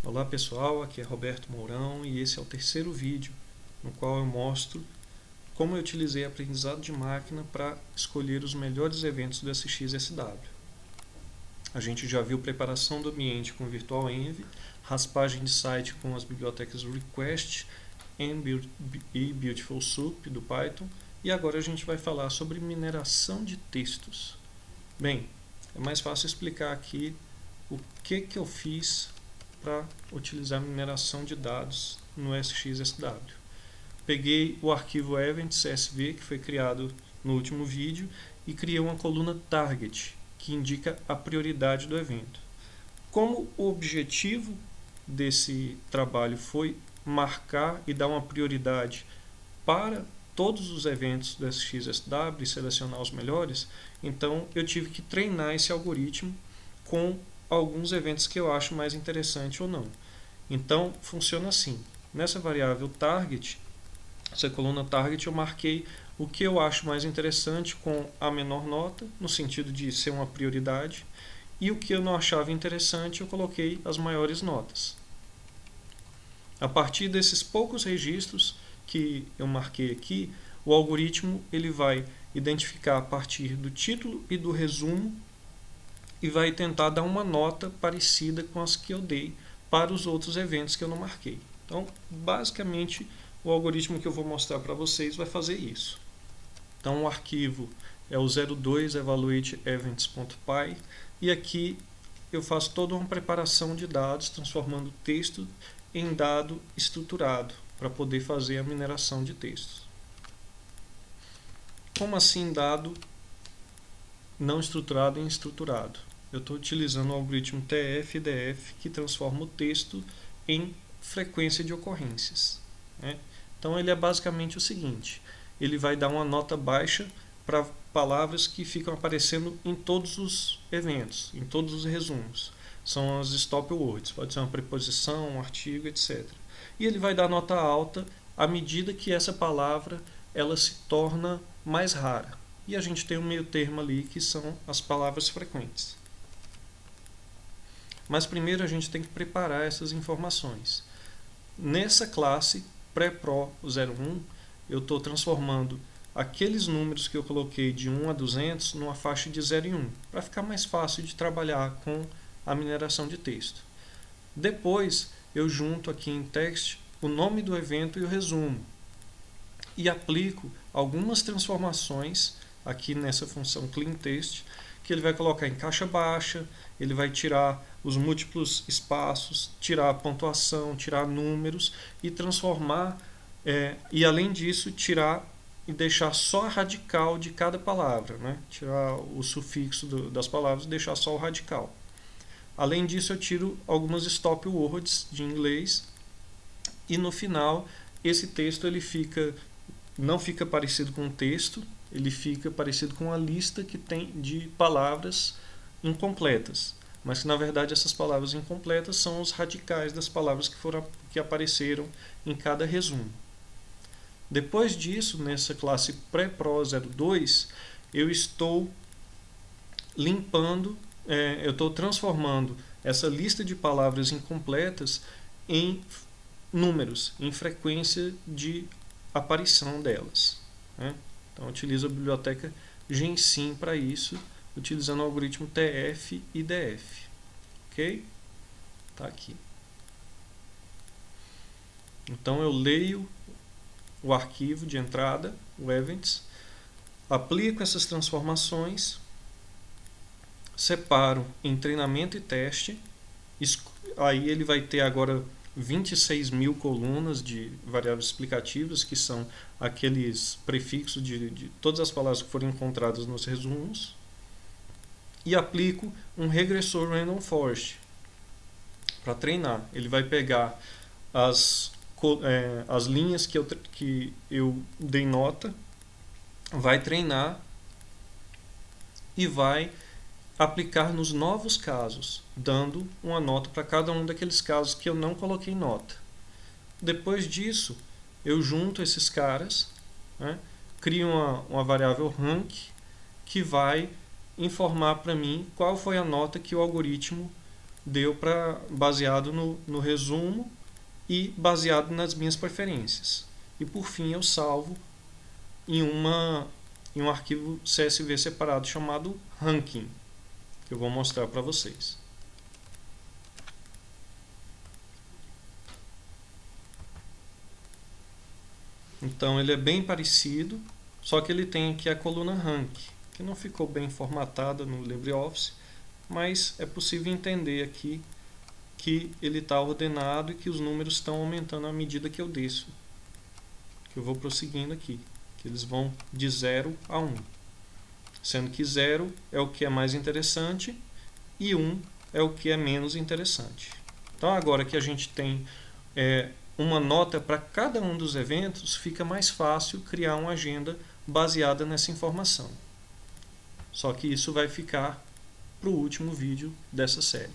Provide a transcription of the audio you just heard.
Olá pessoal, aqui é Roberto Mourão e esse é o terceiro vídeo no qual eu mostro como eu utilizei aprendizado de máquina para escolher os melhores eventos do SXSW. A gente já viu preparação do ambiente com Virtual Env, raspagem de site com as bibliotecas Request e Beautiful Soup do Python, e agora a gente vai falar sobre mineração de textos. Bem, é mais fácil explicar aqui o que eu fiz para utilizar mineração de dados no SXSW. Peguei o arquivo event.csv que foi criado no último vídeo e criei uma coluna target que indica a prioridade do evento. Como o objetivo desse trabalho foi marcar e dar uma prioridade para todos os eventos do SXSW e selecionar os melhores, então eu tive que treinar esse algoritmo com alguns eventos que eu acho mais interessante ou não. Então funciona assim: nessa variável target, essa coluna target, eu marquei o que eu acho mais interessante com a menor nota, no sentido de ser uma prioridade, e o que eu não achava interessante eu coloquei as maiores notas. A partir desses poucos registros que eu marquei aqui, o algoritmo ele vai identificar a partir do título e do resumo e vai tentar dar uma nota parecida com as que eu dei para os outros eventos que eu não marquei. Então, basicamente, o algoritmo que eu vou mostrar para vocês vai fazer isso. Então, o arquivo é o 02 evaluateEvents.py e aqui eu faço toda uma preparação de dados, transformando texto em dado estruturado, para poder fazer a mineração de textos. Como assim dado não estruturado em estruturado? Eu estou utilizando o algoritmo TF-DF que transforma o texto em frequência de ocorrências, né? Então ele é basicamente o seguinte: ele vai dar uma nota baixa para palavras que ficam aparecendo em todos os eventos, em todos os resumos. São as stop words, pode ser uma preposição, um artigo, etc. E ele vai dar nota alta à medida que essa palavra ela se torna mais rara. E a gente tem um meio termo ali que são as palavras frequentes. Mas primeiro a gente tem que preparar essas informações. Nessa classe pré-pro 01, eu estou transformando aqueles números que eu coloquei de 1 a 200 numa faixa de 0 e 1, para ficar mais fácil de trabalhar com a mineração de texto. Depois eu junto aqui em text o nome do evento e o resumo, e aplico algumas transformações aqui nessa função cleanText, que ele vai colocar em caixa baixa, ele vai tirar os múltiplos espaços, tirar a pontuação, tirar números e transformar, e além disso tirar e deixar só a radical de cada palavra, né? Tirar o sufixo das palavras e deixar só o radical. Além disso eu tiro algumas stop words de inglês e no final esse texto ele não fica parecido com um texto, ele fica parecido com uma lista que tem de palavras incompletas, mas que na verdade essas palavras incompletas são os radicais das palavras que apareceram em cada resumo. Depois disso, nessa classe pré-pro 02, eu estou limpando, eu estou transformando essa lista de palavras incompletas em números, em frequência de aparição delas, né? Então eu utilizo a biblioteca Gensim para isso, utilizando o algoritmo TF e DF. Ok? Está aqui. Então eu leio o arquivo de entrada, o events, aplico essas transformações, separo em treinamento e teste, aí ele vai ter agora 26.000 colunas de variáveis explicativas, que são aqueles prefixos de todas as palavras que foram encontradas nos resumos, e aplico um regressor Random Forest para treinar. Ele vai pegar as linhas que eu dei nota, vai treinar e vai aplicar nos novos casos, dando uma nota para cada um daqueles casos que eu não coloquei nota. Depois disso, eu junto esses caras, né, crio uma variável rank que vai informar para mim qual foi a nota que o algoritmo deu para baseado no resumo e baseado nas minhas preferências. E por fim eu salvo em um arquivo CSV separado chamado ranking, que eu vou mostrar para vocês. Então ele é bem parecido, só que ele tem aqui a coluna rank, que não ficou bem formatada no LibreOffice, mas é possível entender aqui que ele está ordenado e que os números estão aumentando à medida que eu desço, que eu vou prosseguindo aqui, que eles vão de 0 a 1, sendo que 0 é o que é mais interessante e 1 é o que é menos interessante. Então agora que a gente tem uma nota para cada um dos eventos, fica mais fácil criar uma agenda baseada nessa informação. Só que isso vai ficar para o último vídeo dessa série.